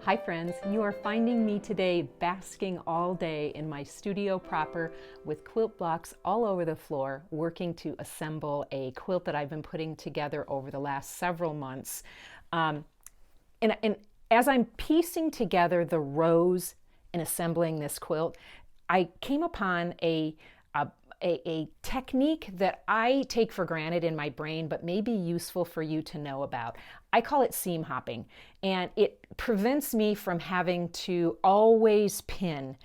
Hi friends, you are finding me today basking all day in my studio proper with quilt blocks all over the floor, working to assemble a quilt that I've been putting together over the last several months. And as I'm piecing together the rows and assembling this quilt, I came upon a technique that I take for granted in my brain, but may be useful for you to know about. I call it seam hopping, and it prevents me from having to always pin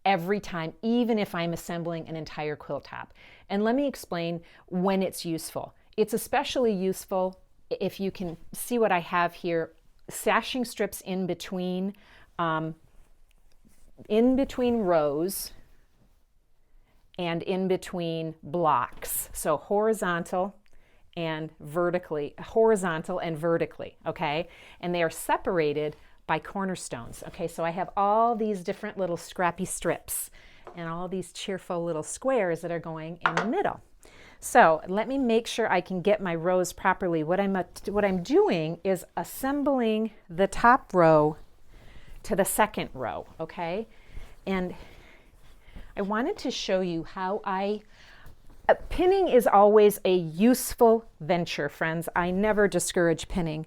every time, even if I'm assembling an entire quilt top. And let me explain when it's useful. It's especially useful if you can see what I have here, sashing strips in between rows and in between blocks. So horizontal and vertically, okay? And they are separated by cornerstones, okay? So I have all these different little scrappy strips and all these cheerful little squares that are going in the middle. So let me make sure I can get my rows properly. What I'm doing is assembling the top row to the second row, okay? And I wanted to show you how pinning is always a useful venture, friends. I never discourage pinning,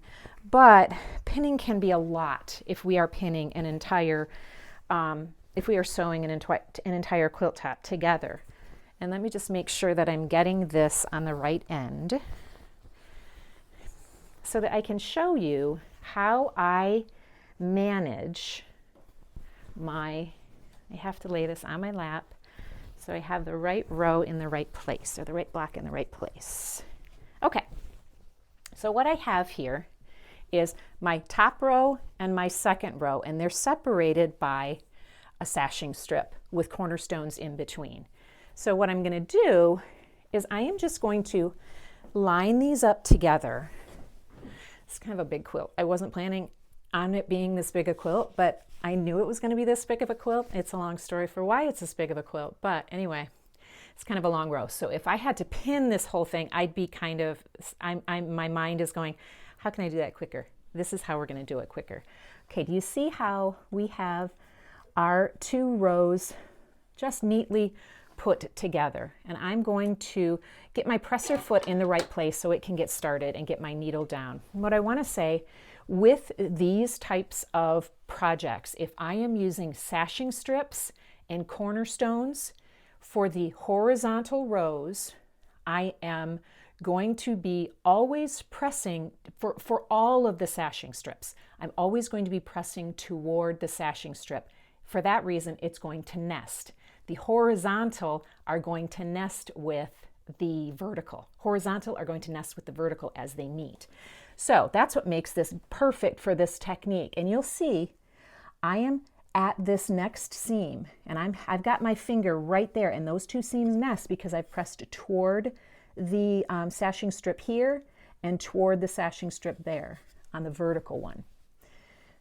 but pinning can be a lot if we are pinning an entire, if we are sewing an entire quilt top together. And let me just make sure that I'm getting this on the right end so that I can show you how I manage I have to lay this on my lap so I have the right row in the right place, or the right block in the right place. Okay, so what I have here is my top row and my second row, and they're separated by a sashing strip with cornerstones in between. So what I'm going to do is I am just going to line these up together. It's kind of a big quilt. I wasn't planning on it being this big a quilt, but I knew it was going to be this big of a quilt. It's a long story for why it's this big of a quilt, but anyway, it's kind of a long row. So if I had to pin this whole thing, I'd be kind of, my mind is going, how can I do that quicker? This is how we're going to do it quicker. Okay, do you see how we have our two rows just neatly put together? And I'm going to get my presser foot in the right place so it can get started and get my needle down. And what I want to say, with these types of projects, if I am using sashing strips and cornerstones for the horizontal rows, I am going to be always pressing, for all of the sashing strips, I'm always going to be pressing toward the sashing strip. For that reason, it's going to nest. The horizontal are going to nest with the vertical. Horizontal are going to nest with the vertical as they meet. So that's what makes this perfect for this technique. And you'll see I am at this next seam, and I've got my finger right there, and those two seams nest because I've pressed toward the sashing strip here and toward the sashing strip there on the vertical one.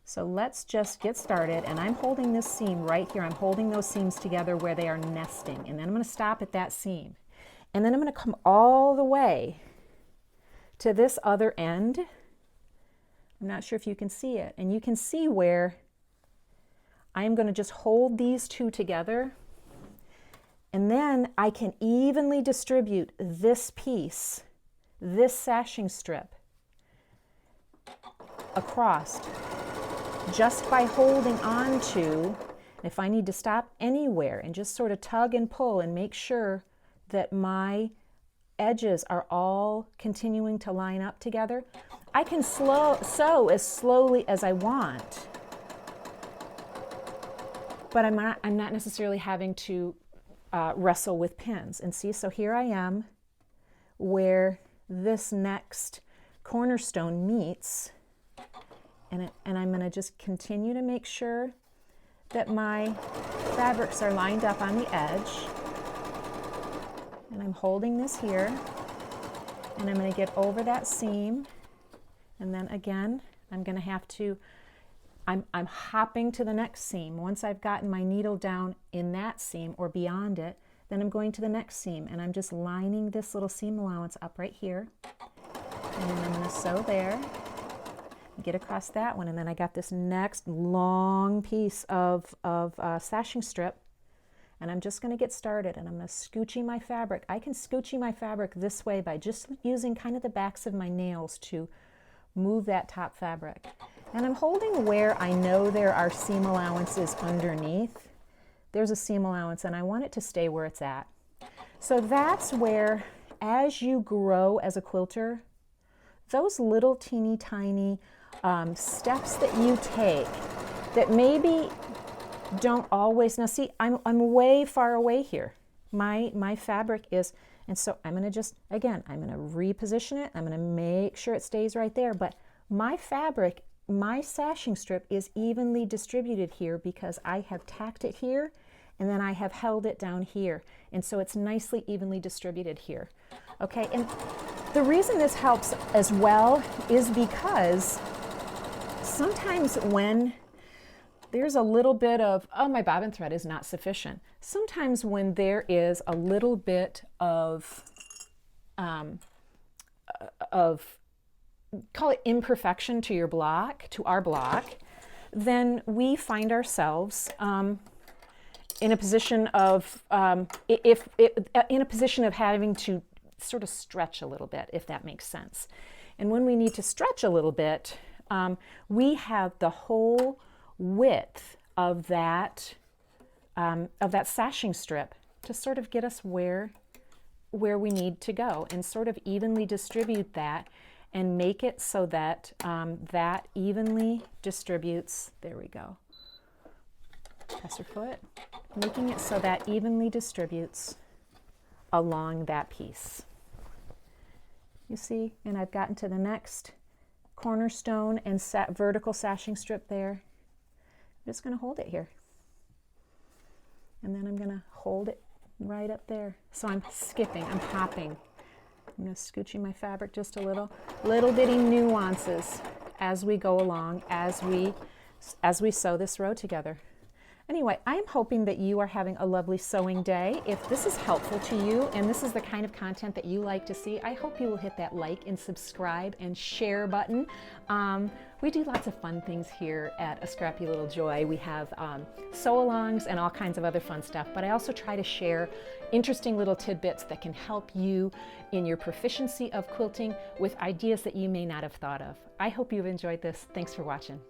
So let's just get started, and I'm holding this seam right here. I'm holding those seams together where they are nesting, and then I'm going to stop at that seam. And then I'm going to come all the way to this other end. I'm not sure if you can see it. And you can see where I am going to just hold these two together. And then I can evenly distribute this piece, this sashing strip, across just by holding on to. If I need to stop anywhere and just sort of tug and pull and make sure that my edges are all continuing to line up together, I can sew as slowly as I want, but I'm not necessarily having to wrestle with pins. And see, so here I am where this next cornerstone meets, and I'm going to just continue to make sure that my fabrics are lined up on the edge. And I'm holding this here, and I'm going to get over that seam, and then again I'm going to have to, I'm hopping to the next seam. Once I've gotten my needle down in that seam or beyond it, then I'm going to the next seam, and I'm just lining this little seam allowance up right here, and then I'm going to sew there. get across that one, and then I got this next long piece of sashing strip, and I'm just going to get started, and I'm going to scoochy my fabric. I can scoochy my fabric this way by just using kind of the backs of my nails to move that top fabric. And I'm holding where I know there are seam allowances underneath. There's a seam allowance, and I want it to stay where it's at. So that's where, as you grow as a quilter, those little teeny tiny steps that you take that maybe don't always, now see, I'm way far away here. My fabric is, and so I'm going to just, again, I'm going to reposition it. I'm going to make sure it stays right there. But my fabric, my sashing strip is evenly distributed here because I have tacked it here and then I have held it down here. And so it's nicely evenly distributed here. Okay, and the reason this helps as well is because sometimes when there's a little bit of, oh, my bobbin thread is not sufficient. Sometimes when there is a little bit of call it imperfection to your block, to our block, then we find ourselves in a position of in a position of having to sort of stretch a little bit, if that makes sense. And when we need to stretch a little bit, we have the whole width of that sashing strip to sort of get us where we need to go, and sort of evenly distribute that and make it so that that evenly distributes. There we go. Pass your foot. Making it so that evenly distributes along that piece. You see, and I've gotten to the next cornerstone and vertical sashing strip there. I'm just going to hold it here. And then I'm going to hold it right up there. So I'm skipping, I'm hopping. I'm going to scoochie my fabric just a little bitty nuances as we go along, as we sew this row together. Anyway, I'm hoping that you are having a lovely sewing day. If this is helpful to you and this is the kind of content that you like to see, I hope you will hit that like and subscribe and share button. We do lots of fun things here at A Scrappy Little Joy. We have sew-alongs and all kinds of other fun stuff, but I also try to share interesting little tidbits that can help you in your proficiency of quilting with ideas that you may not have thought of. I hope you've enjoyed this. Thanks for watching.